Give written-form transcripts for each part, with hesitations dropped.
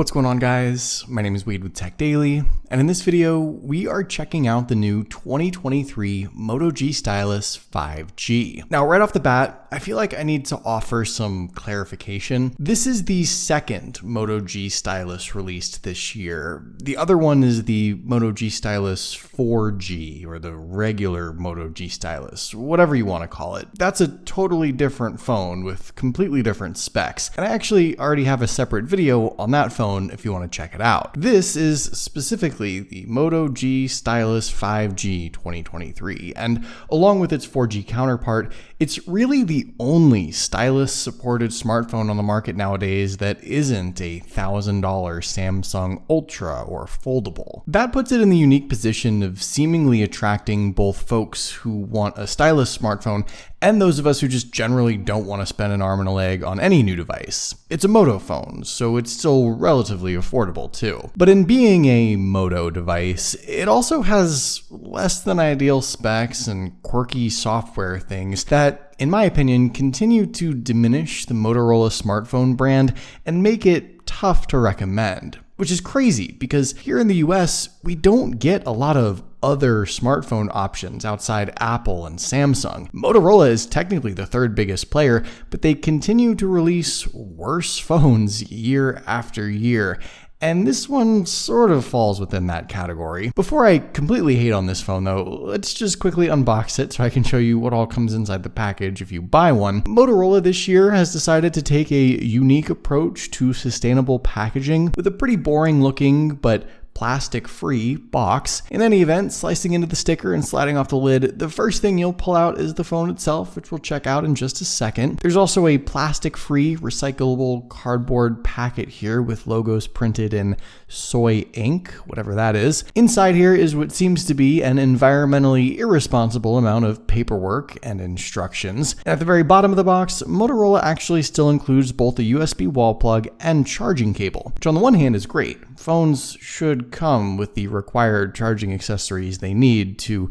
What's going on, guys? My name is Wade with TechDaily, and in this video, we are checking out the new 2023 Moto G Stylus 5G. Now, right off the bat, I feel like I need to offer some clarification. This is the second Moto G Stylus released this year. The other one is the Moto G Stylus 4G, or the regular Moto G Stylus, whatever you want to call it. That's a totally different phone with completely different specs, and I actually already have a separate video on that phone if you want to check it out. This is specifically the Moto G Stylus 5G 2023, and along with its 4G counterpart, it's really the only stylus-supported smartphone on the market nowadays that isn't a $1,000 Samsung Ultra or foldable. That puts it in the unique position of seemingly attracting both folks who want a stylus smartphone and those of us who just generally don't want to spend an arm and a leg on any new device. It's a Moto phone, so it's still relatively affordable too. But in being a Moto device, it also has less than ideal specs and quirky software things that, in my opinion, continue to diminish the Motorola smartphone brand and make it tough to recommend. Which is crazy because here in the US, we don't get a lot of other smartphone options outside Apple and Samsung. Motorola is technically the third biggest player, but they continue to release worse phones year after year. And this one sort of falls within that category. Before I completely hate on this phone though, let's just quickly unbox it so I can show you what all comes inside the package if you buy one. Motorola this year has decided to take a unique approach to sustainable packaging with a pretty boring looking but plastic-free box. In any event, slicing into the sticker and sliding off the lid, the first thing you'll pull out is the phone itself, which we'll check out in just a second. There's also a plastic-free recyclable cardboard packet here with logos printed in soy ink, whatever that is. Inside here is what seems to be an environmentally irresponsible amount of paperwork and instructions. And at the very bottom of the box, Motorola actually still includes both a USB wall plug and charging cable, which on the one hand is great. Phones should come with the required charging accessories they need to,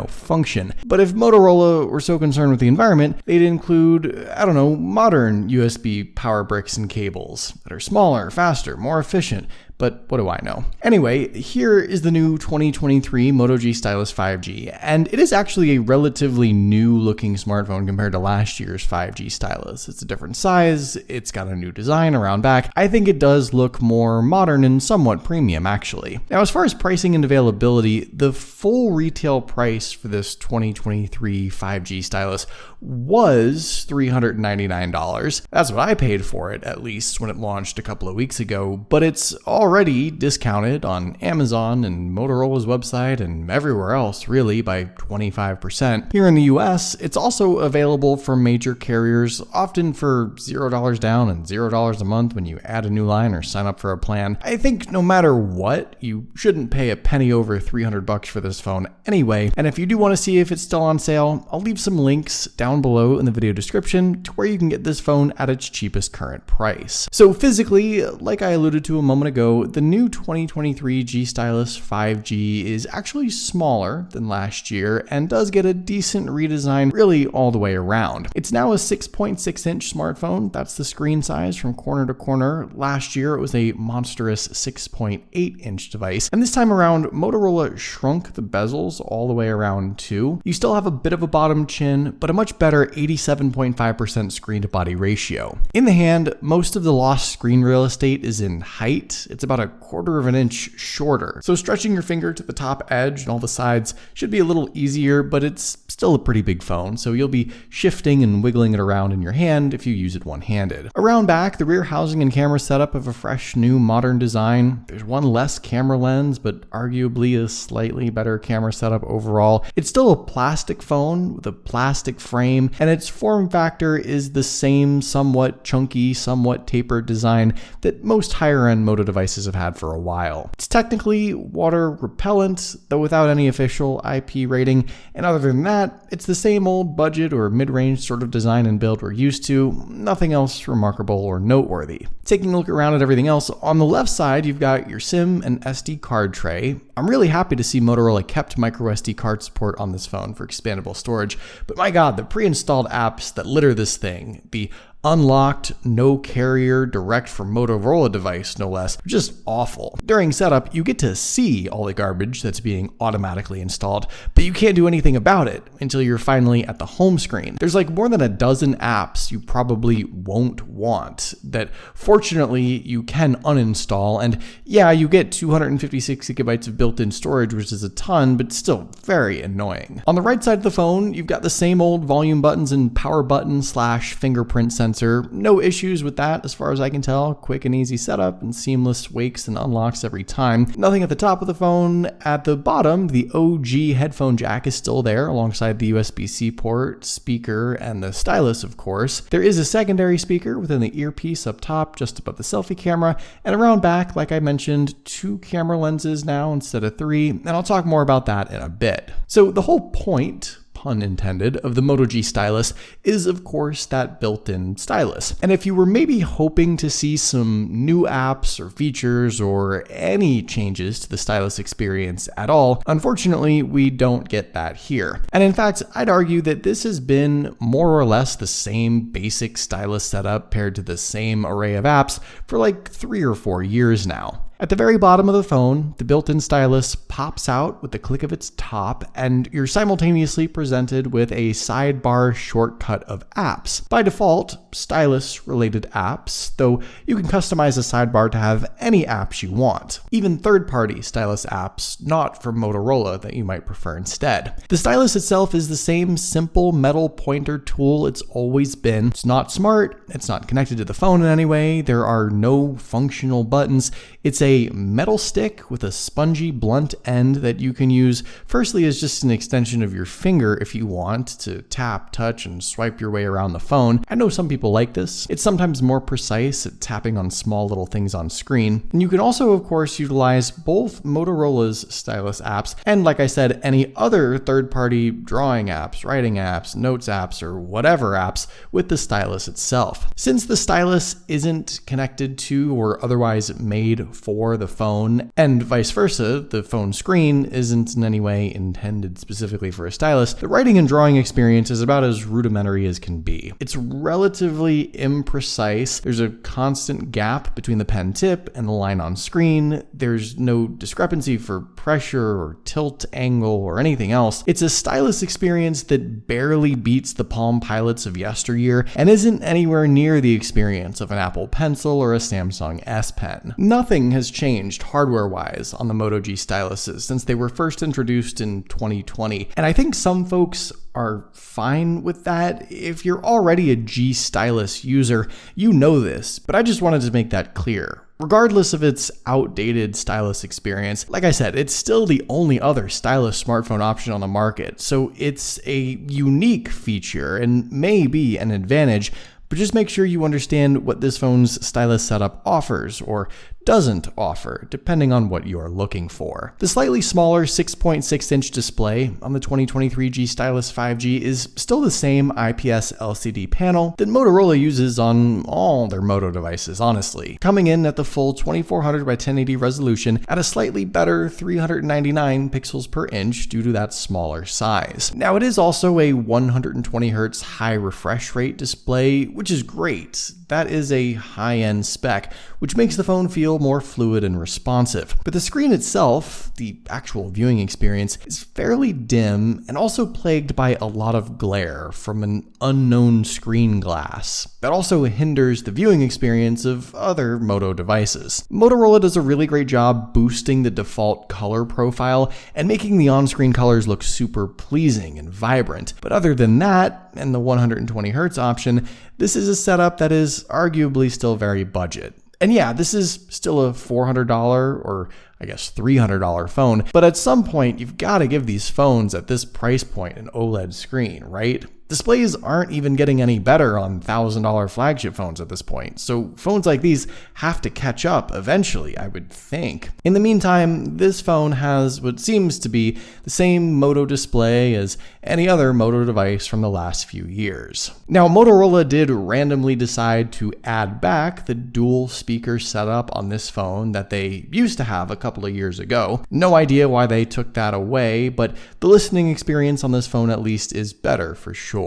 function. But if Motorola were so concerned with the environment, they'd include, modern USB power bricks and cables that are smaller, faster, more efficient. But what do I know? Anyway, here is the new 2023 Moto G Stylus 5G, and it is actually a relatively new looking smartphone compared to last year's 5G Stylus. It's a different size, it's got a new design around back. I think it does look more modern and somewhat premium, actually. Now, as far as pricing and availability, the full retail price for this 2023 5G Stylus was $399. That's what I paid for it, at least when it launched a couple of weeks ago, but it's already discounted on Amazon and Motorola's website and everywhere else really by 25%. Here in the US, it's also available from major carriers, often for $0 down and $0 a month when you add a new line or sign up for a plan. I think no matter what, you shouldn't pay a penny over $300 for this phone anyway. And if you do want to see if it's still on sale, I'll leave some links down below in the video description to where you can get this phone at its cheapest current price. So physically, like I alluded to a moment ago, the new 2023 G Stylus 5G is actually smaller than last year and does get a decent redesign really all the way around. It's now a 6.6-inch smartphone. That's the screen size from corner to corner. Last year, it was a monstrous 6.8-inch device. And this time around, Motorola shrunk the bezels all the way around too. You still have a bit of a bottom chin, but a much better 87.5% screen-to-body ratio. In the hand, most of the lost screen real estate is in height. It's about a quarter of an inch shorter. So stretching your finger to the top edge and all the sides should be a little easier, but it's still a pretty big phone, so you'll be shifting and wiggling it around in your hand if you use it one-handed. Around back, the rear housing and camera setup have a fresh, new, modern design. There's one less camera lens, but arguably a slightly better camera setup overall. It's still a plastic phone with a plastic frame, and its form factor is the same somewhat chunky, somewhat tapered design that most higher-end Moto devices have had for a while. It's technically water repellent, though without any official IP rating, and other than that, it's the same old budget or mid-range sort of design and build we're used to, nothing else remarkable or noteworthy. Taking a look around at everything else, on the left side you've got your SIM and SD card tray. I'm really happy to see Motorola kept micro SD card support on this phone for expandable storage, but my god, the pre-installed apps that litter this thing, the unlocked, no carrier, direct from Motorola device, no less. Just awful. During setup, you get to see all the garbage that's being automatically installed, but you can't do anything about it until you're finally at the home screen. There's like more than a dozen apps you probably won't want that fortunately you can uninstall, and yeah, you get 256 gigabytes of built-in storage, which is a ton, but still very annoying. On the right side of the phone, you've got the same old volume buttons and power button / fingerprint sensor. No issues with that as far as I can tell. Quick and easy setup and seamless wakes and unlocks every time. Nothing at the top of the phone. At the bottom, the OG headphone jack is still there alongside the USB-C port, speaker, and the stylus, of course. There is a secondary speaker within the earpiece up top, just above the selfie camera, and around back, like I mentioned, 2 camera lenses now instead of 3, and I'll talk more about that in a bit. So the whole point, pun intended, of the Moto G stylus is of course that built-in stylus. And if you were maybe hoping to see some new apps or features or any changes to the stylus experience at all, unfortunately we don't get that here. And in fact, I'd argue that this has been more or less the same basic stylus setup paired to the same array of apps for like 3 or 4 years now. At the very bottom of the phone, the built-in stylus pops out with the click of its top, and you're simultaneously presented with a sidebar shortcut of apps. By default, stylus-related apps, though you can customize the sidebar to have any apps you want, even third-party stylus apps not from Motorola that you might prefer instead. The stylus itself is the same simple metal pointer tool it's always been. It's not smart, it's not connected to the phone in any way, there are no functional buttons. It's a metal stick with a spongy blunt end that you can use firstly as just an extension of your finger if you want to tap, touch, and swipe your way around the phone. I know some people like this. It's sometimes more precise at tapping on small little things on screen. And you can also, of course, utilize both Motorola's stylus apps and, like I said, any other third-party drawing apps, writing apps, notes apps, or whatever apps with the stylus itself. Since the stylus isn't connected to or otherwise made for the phone, and vice versa, the phone screen isn't in any way intended specifically for a stylus, the writing and drawing experience is about as rudimentary as can be. It's relatively imprecise. There's a constant gap between the pen tip and the line on screen. There's no discrepancy for pressure or tilt angle or anything else. It's a stylus experience that barely beats the Palm Pilots of yesteryear and isn't anywhere near the experience of an Apple Pencil or a Samsung S Pen. Nothing has changed hardware-wise on the Moto G styluses since they were first introduced in 2020, and I think some folks are fine with that. If you're already a G stylus user, you know this, but I just wanted to make that clear. Regardless of its outdated stylus experience, like I said, it's still the only other stylus smartphone option on the market, so it's a unique feature and may be an advantage, but just make sure you understand what this phone's stylus setup offers or doesn't offer, depending on what you're looking for. The slightly smaller 6.6-inch display on the 2023 G Stylus 5G is still the same IPS LCD panel that Motorola uses on all their Moto devices, honestly, coming in at the full 2400 by 1080 resolution at a slightly better 399 pixels per inch due to that smaller size. Now, it is also a 120Hz high refresh rate display, which is great. That is a high-end spec, which makes the phone feel more fluid and responsive. But the screen itself, the actual viewing experience, is fairly dim and also plagued by a lot of glare from an unknown screen glass. That also hinders the viewing experience of other Moto devices. Motorola does a really great job boosting the default color profile and making the on-screen colors look super pleasing and vibrant. But other than that, and the 120Hz option, this is a setup that is arguably still very budget. And yeah, this is still a $400 or I guess $300 phone, but at some point you've got to give these phones at this price point an OLED screen, right? Displays aren't even getting any better on $1,000 flagship phones at this point, so phones like these have to catch up eventually, I would think. In the meantime, this phone has what seems to be the same Moto display as any other Moto device from the last few years. Now, Motorola did randomly decide to add back the dual speaker setup on this phone that they used to have a couple of years ago. No idea why they took that away, but the listening experience on this phone at least is better for sure.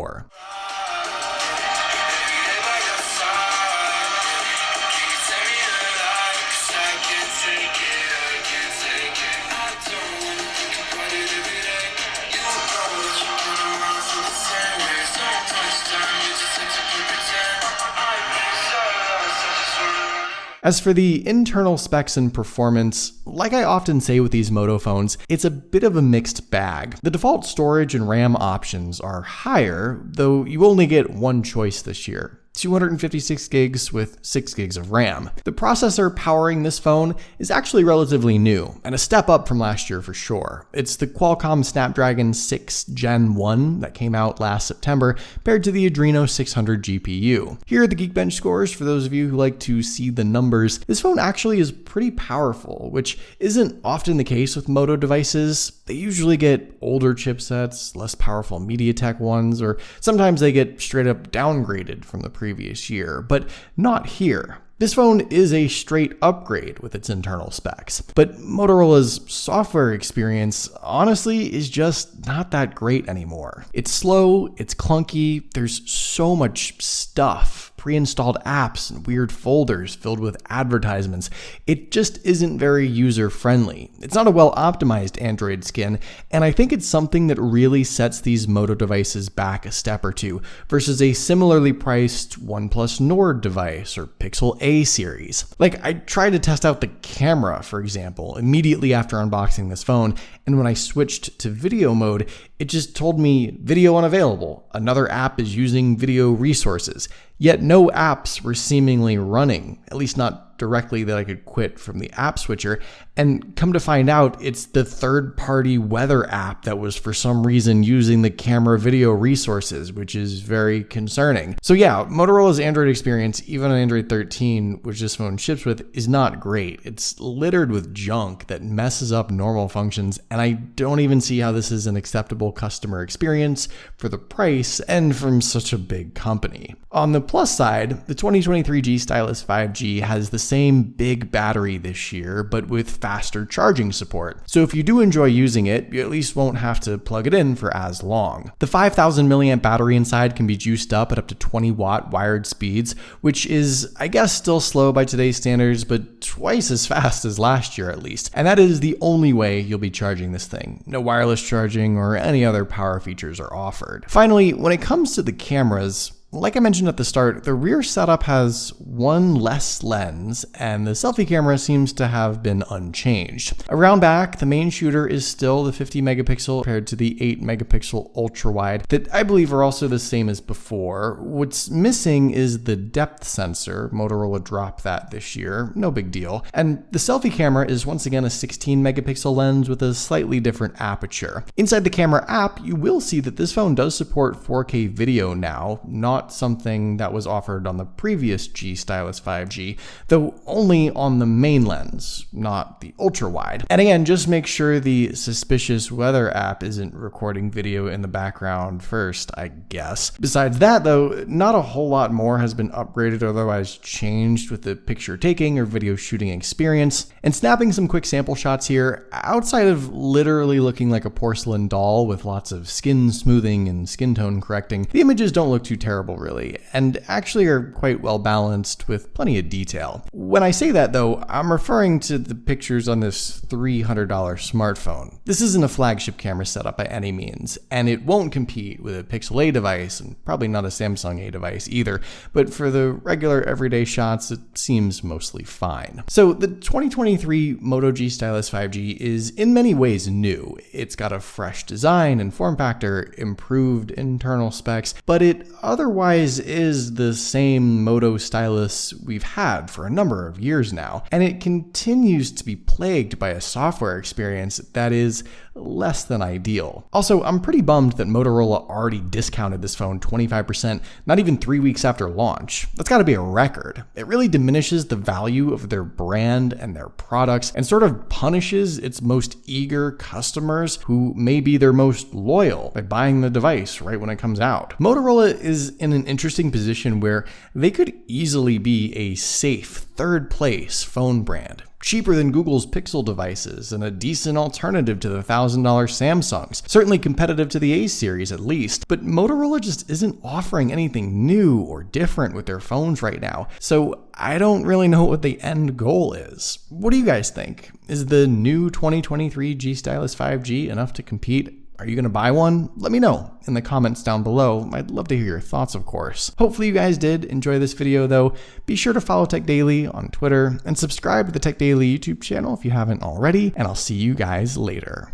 As for the internal specs and performance, like I often say with these Moto phones, it's a bit of a mixed bag. The default storage and RAM options are higher, though you only get one choice this year. 256 gigs with 6 gigs of RAM. The processor powering this phone is actually relatively new, and a step up from last year for sure. It's the Qualcomm Snapdragon 6 Gen 1 that came out last September, paired to the Adreno 600 GPU. Here are the Geekbench scores for those of you who like to see the numbers. This phone actually is pretty powerful, which isn't often the case with Moto devices. They usually get older chipsets, less powerful MediaTek ones, or sometimes they get straight up downgraded from the previous year, but not here. This phone is a straight upgrade with its internal specs, but Motorola's software experience honestly is just not that great anymore. It's slow, it's clunky, there's so much stuff, pre-installed apps and weird folders filled with advertisements. It just isn't very user-friendly. It's not a well-optimized Android skin, and I think it's something that really sets these Moto devices back a step or two versus a similarly priced OnePlus Nord device or Pixel A series. Like, I tried to test out the camera, for example, immediately after unboxing this phone, and when I switched to video mode, it just told me video unavailable. Another app is using video resources. Yet no apps were seemingly running, at least not directly that I could quit from the app switcher. And come to find out, it's the third-party weather app that was for some reason using the camera video resources, which is very concerning. So yeah, Motorola's Android experience, even on Android 13, which this phone ships with, is not great. It's littered with junk that messes up normal functions, and I don't even see how this is an acceptable customer experience for the price and from such a big company. On the plus side, the 2023 G Stylus 5G has the same big battery this year, but with faster charging support. So if you do enjoy using it, you at least won't have to plug it in for as long. The 5,000 milliamp battery inside can be juiced up at up to 20 watt wired speeds, which is, I guess, still slow by today's standards, but twice as fast as last year at least. And that is the only way you'll be charging this thing. No wireless charging or any other power features are offered. Finally, when it comes to the cameras, like I mentioned at the start, the rear setup has one less lens, and the selfie camera seems to have been unchanged. Around back, the main shooter is still the 50 megapixel compared to the 8 megapixel ultra wide that I believe are also the same as before. What's missing is the depth sensor. Motorola dropped that this year, no big deal. And the selfie camera is once again a 16 megapixel lens with a slightly different aperture. Inside the camera app, you will see that this phone does support 4K video now, not something that was offered on the previous G Stylus 5G, though only on the main lens, not the ultra wide. And again, just make sure the suspicious weather app isn't recording video in the background first, I guess. Besides that though, not a whole lot more has been upgraded or otherwise changed with the picture taking or video shooting experience. And snapping some quick sample shots here, outside of literally looking like a porcelain doll with lots of skin smoothing and skin tone correcting, the images don't look too terrible really, and actually are quite well balanced with plenty of detail. When I say that though, I'm referring to the pictures on this $300 smartphone. This isn't a flagship camera setup by any means, and it won't compete with a Pixel A device, and probably not a Samsung A device either, but for the regular everyday shots, it seems mostly fine. So the 2023 Moto G Stylus 5G is in many ways new. It's got a fresh design and form factor, improved internal specs, but it otherwise is the same Moto Stylus we've had for a number of years now, and it continues to be plagued by a software experience that is less than ideal. Also, I'm pretty bummed that Motorola already discounted this phone 25% not even 3 weeks after launch. That's gotta be a record. It really diminishes the value of their brand and their products and sort of punishes its most eager customers who may be their most loyal by buying the device right when it comes out. Motorola is in an interesting position where they could easily be a safe third place phone brand, cheaper than Google's Pixel devices and a decent alternative to the $1,000 Samsungs, certainly competitive to the A series at least, but Motorola just isn't offering anything new or different with their phones right now, so I don't really know what the end goal is. What do you guys think? Is the new 2023 G Stylus 5G enough to compete? Are you going to buy one? Let me know in the comments down below. I'd love to hear your thoughts, of course. Hopefully you guys did enjoy this video though. Be sure to follow TechDaily on Twitter and subscribe to the TechDaily YouTube channel if you haven't already, and I'll see you guys later.